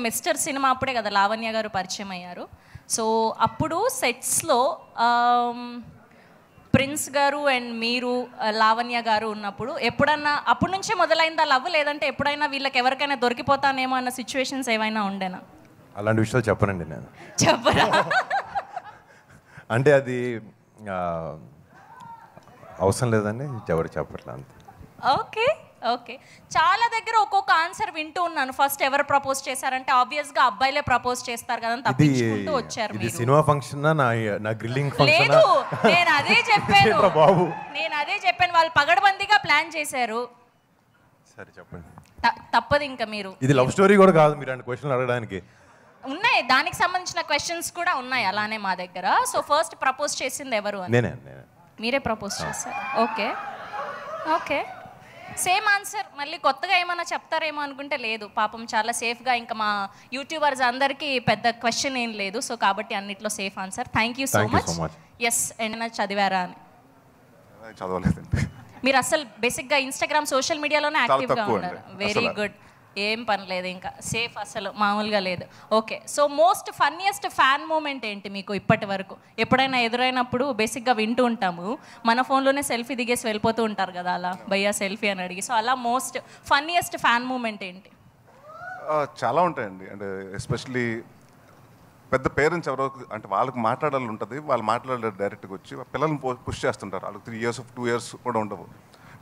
Mister cinema అప్పుడే కదా లావణ్య గారు పరిచయం అయ్యారు. సో అప్పుడు సెట్స్లో ప్రిన్స్ గారు అండ్ మీరు లావణ్య గారు ఉన్నప్పుడు ఎప్పుడన్నా అప్పటి నుంచే మొదలైందా లవ్, లేదంటే ఎప్పుడైనా వీళ్ళకి ఎవరికైనా దొరికిపోతానేమో అన్న సిచ్యువేషన్స్ ఏమైనా ఉండేనా? అలాంటి విషయాలు చెప్పనండి నేను. చెప్పరా? అంటే అది అవసరం లేదని ఎవరు చెప్పట్లా అంతే. Okay okay. చాలా దగ్గర ఒక్కొక్క ఆన్సర్ వింటూ ఉన్నాను. ఫస్ట్ ఎవరు ప్రపోజ్ చేశారంటే ఆబ్వియస్గా అబ్బాయిలే ప్రపోజ్ చేస్తారు కదా అని తప్పించుకుంటూ వచ్చారు. ఇది సినిమా ఫంక్షన్ నా గ్రిల్లింగ్ ఫంక్షన్? లేదు, నేను అదే చెప్పాను బాబు, నేను అదే చెప్పాను. వాళ్ళు పగడబందీగా ప్లాన్ చేశారు. సరే చెప్పండి. తప్పదు ఇంకా మీరు. ఇది లవ్ స్టోరీ కూడా కాదు మీరు అంటే క్వశ్చన్లు అడగడానికి. ఉన్నాయి, దానికి సంబంధించిన క్వశ్చన్స్ కూడా ఉన్నాయి అలానే మా దగ్గర. సో ఫస్ట్ ప్రపోజ్ చేసింది ఎవరు అని? నేనే. మీరే ప్రపోజ్ చేశారు. Okay okay. Same answer. మళ్ళీ కొత్తగా ఏమైనా చెప్తారేమో అనుకుంటే లేదు, పాపం చాలా సేఫ్గా. ఇంకా మా యూట్యూబర్స్ అందరికీ పెద్ద క్వశ్చన్ ఏం లేదు. సో కాబట్టి అన్నిట్లో safe answer. Thank you so much. Yes. ఏమైనా చదివారా అని? చదవలేదండి. మీరు అసలు బేసిక్గా ఇన్స్టాగ్రామ్ సోషల్ మీడియాలోనే యాక్టివ్గా ఉన్నారు. Very good. ఏం పని లేదు, ఇంకా సేఫ్, అసలు మామూలుగా లేదు. Okay. So most funniest fan moment ఏంటి మీకు ఇప్పటి వరకు? ఎప్పుడైనా ఎదురైనప్పుడు బేసిక్గా వింటూ ఉంటాము, మన ఫోన్లోనే సెల్ఫీ దిగేసి వెళ్ళిపోతూ ఉంటారు కదా, అలా భయ్యా సెల్ఫీ అని అడిగి. సో అలా మోస్ట్ ఫన్నీయెస్ట్ ఫ్యాన్ మూమెంట్ ఏంటి? చాలా ఉంటాయండి. అంటే ఎస్పెషలీ పెద్ద పేరెంట్స్ ఎవరో అంటే వాళ్ళకి మాట్లాడాలి ఉంటుంది, వాళ్ళు మాట్లాడలేరు, డైరెక్ట్గా వచ్చి పిల్లల్ని పుష్ చేస్తుంటారు. వాళ్ళకి 3 years 2 years కూడా ఉండవు.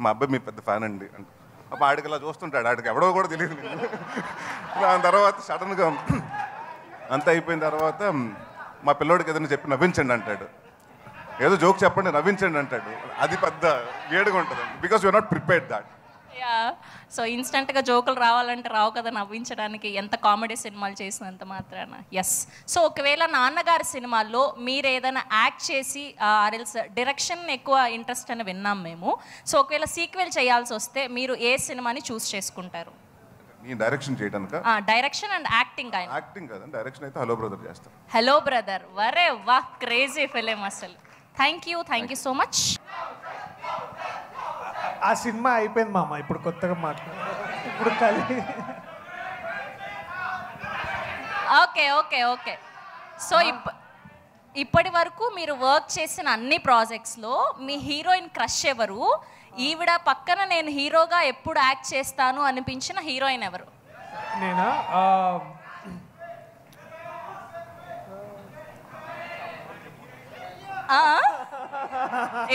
మా అబ్బాయి మీ పెద్ద ఫ్యాన్ అండి అంటే అప్పుడు ఆడికి ఇలా చూస్తుంటాడు, ఆడికి ఎవడో కూడా తెలియదు. దాని తర్వాత సడన్గా అంత అయిపోయిన తర్వాత మా పిల్లోడికి ఏదైనా చెప్పి నవ్వించండి అంటాడు, ఏదో జోక్ చెప్పండి నవ్వించండి అంటాడు. అది పెద్ద వేడిగా ఉంటుంది because you're not prepared that. Yeah. So ఇన్స్టెంట్గా జోకులు రావాలంటే రావు కదా నవ్వించడానికి, ఎంత కామెడీ సినిమాలు చేసినంత మాత్రాన. ఎస్. సో ఒకవేళ నాన్నగారి సినిమాల్లో మీరు ఏదైనా యాక్ట్ చేసి ఆర్ఎల్స్ డైరెక్షన్ ఎక్కువ ఇంట్రెస్ట్ అని విన్నాం మేము. సో ఒకవేళ సీక్వెల్ చేయాల్సి వస్తే మీరు ఏ సినిమాని చూస్ చేసుకుంటారు? డైరెక్షన్ చేయడానికి? Direction and acting. యాక్టింగ్ కాదండి, డైరెక్షన్ అయితే హలో బ్రదర్ చేస్తాను. హలో బ్రదర్, వరే వా, క్రేజీ ఫిలిం అసలు. Thank you so much. ఆ సినిమా అయిపోయింది మామ, ఇప్పుడు కొత్తగా ఇప్పుడు ఓకే ఓకే ఓకే. సో ఇప్పటి వరకు మీరు వర్క్ చేసిన అన్ని ప్రాజెక్ట్స్లో మీ హీరోయిన్ క్రష్ ఎవరు? ఈవిడ పక్కన నేను హీరోగా ఎప్పుడు యాక్ట్ చేస్తాను అనిపించిన హీరోయిన్ ఎవరు? నేనా?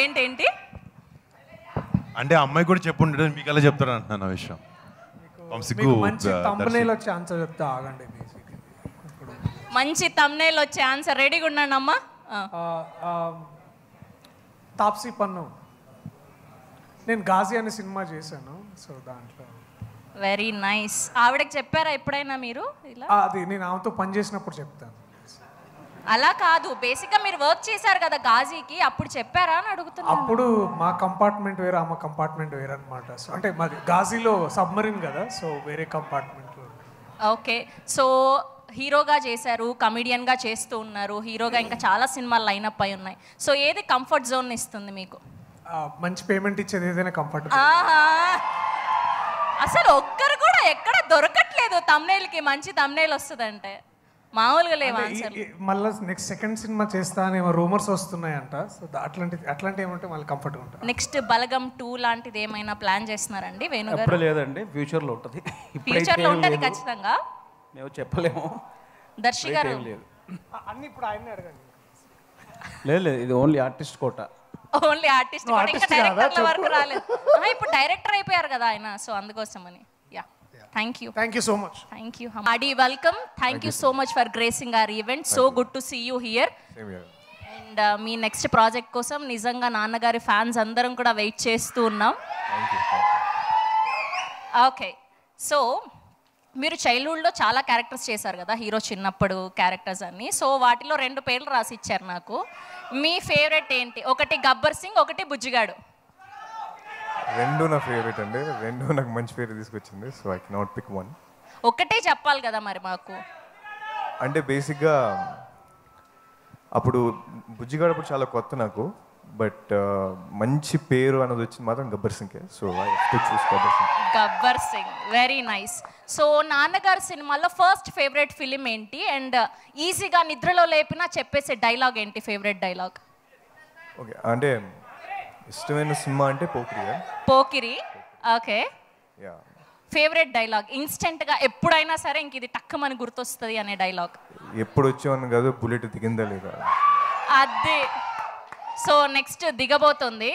ఏంటేంటి అంటే అమ్మాయి కూడా చెప్పుండే మీకు ఎలా చెప్తారు అంటున్నాను ఆ విషయం. మంచి థంబ్నెయిల్ వచ్చే ఆన్సర్ చెప్తా, ఆగండి. మంచి థంబ్నెయిల్ వచ్చే ఆన్సర్ రెడీగా ఉన్నాను అమ్మా. తాప్సీ పన్ను. నేను గాజీ అనే సినిమా చేశాను, సో దాంట్లో. Very nice. ఆవిడకి చెప్పారా ఎప్పుడైనా మీరు ఇలా? అది నేను ఆమెతో పని చేసినప్పుడు చెప్తాను. అలా కాదు, బేసిక్గా మీరు వర్క్ చేశారు కదా గాజీకి, అప్పుడు చెప్పారా అని అడుగుతున్నా. అప్పుడు మా కంపార్ట్మెంట్ వేరే, ఆమె కంపార్ట్మెంట్ వేరే అనమాట. సో అంటే మాది గాజీలో సబ్మరీన్ కదా, సో వేరే కంపార్ట్మెంట్లో. ఓకే. సో హీరోగా చేశారు, కమిడియన్గా చేస్తూ ఉన్నారు, హీరోగా ఇంకా చాలా సినిమాలు లైనప్ అయి ఉన్నాయి. సో ఏది కంఫర్ట్ జోన్ ఇస్తుంది మీకు? మంచి పేమెంట్ ఇచ్చేది ఏదైనా కంఫర్ట్. అసలు ఒక్కరు కూడా ఎక్కడ దొరకట్లేదు తమ్నైల్కి మంచి తమ్నైల్ వస్తుందంటే. మామూలుగా లేవు ఆన్సర్. మళ్ళీ నెక్స్ట్ సెకండ్ సినిమా చేస్తా అని రూమర్స్ వస్తున్నాయంట. సో అట్లాంటి ఏమంటే మళ్ళీ కంఫర్ట్గా ఉంటుంది. నెక్స్ట్ బలగం 2 లాంటిది ఏమైనా ప్లాన్ చేస్తున్నారండి వేణు గారు? ఇప్పుడు లేదండి, ఫ్యూచర్లో ఉంటుంది. ఫ్యూచర్లో ఉంటుంది ఖచ్చితంగా, మేము చెప్పలేము. దర్శి గారు అన్ని ఇప్పుడు ఆయన్ని అడగండి. లేదు, ఇది ఓన్లీ ఆర్టిస్ట్ కోట. ఓన్లీ ఆర్టిస్ట్ కోట, ఇంకా డైరెక్టర్ల వరకు రాలేదు. ఇప్పుడు డైరెక్టర్ అయిపోయారు కదా ఆయన, సో అందుకోసమని. Thank you so much. Thank you. Adi, welcome. Thank you so much for gracing our event. So good to see you here. Same here. And me next project కోసం నిజంగా నాన్నగారి ఫ్యాన్స్ అందరం కూడా wait చేస్తూ ఉన్నాం. Okay. So మీరు చైల్డ్హుడ్లో చాలా characters చేశారు కదా, హీరో చిన్నప్పుడు క్యారెక్టర్స్ అన్ని. సో వాటిలో 2 పేర్లు రాసి ఇచ్చారు నాకు. మీ ఫేవరెట్ ఏంటి? ఒకటి గబ్బర్ సింగ్, ఒకటి బుజ్జిగాడు. రెండు నా ఫేవరెట్ అండి, రెండు నాకు మంచి పేరు తీసుకొచ్చింది. So I cannot pick one. ఒకటే చెప్పాలి కదా మరి మాకు. అంటే బేసిక్గా అప్పుడు బుజ్జిగాడు అప్పుడు చాలా కొత్త నాకు. బట్ మంచి పేరు అనేది వచ్చింది మాత్రం గబ్బర్ సింగ్కే. So I have to choose Gabbar Singh. Gabbar Singh, very nice. So నాన్నగారు సినిమాలో ఫస్ట్ ఫేవరెట్ ఫిలిం ఏంటి? అండ్ ఈజీగా నిద్రలో లేపినా చెప్పేసే డైలాగ్ ఏంటి? Favourite dialogue? ఓకే, అంటే ఇష్టమైన సినిమా అంటే పోకిరియా. Pokiri, okay. Yeah. Favourite dialogue ఇన్స్టెంట్గా ఎప్పుడైనా సరే ఇంక ఇది టక్కుమని గుర్తొస్తుంది అనే డైలాగ్? ఎప్పుడు వచ్చామని కాదు, బుల్లెట్ దిగిందా లేదా. అదే. So next దిగబోతుంది.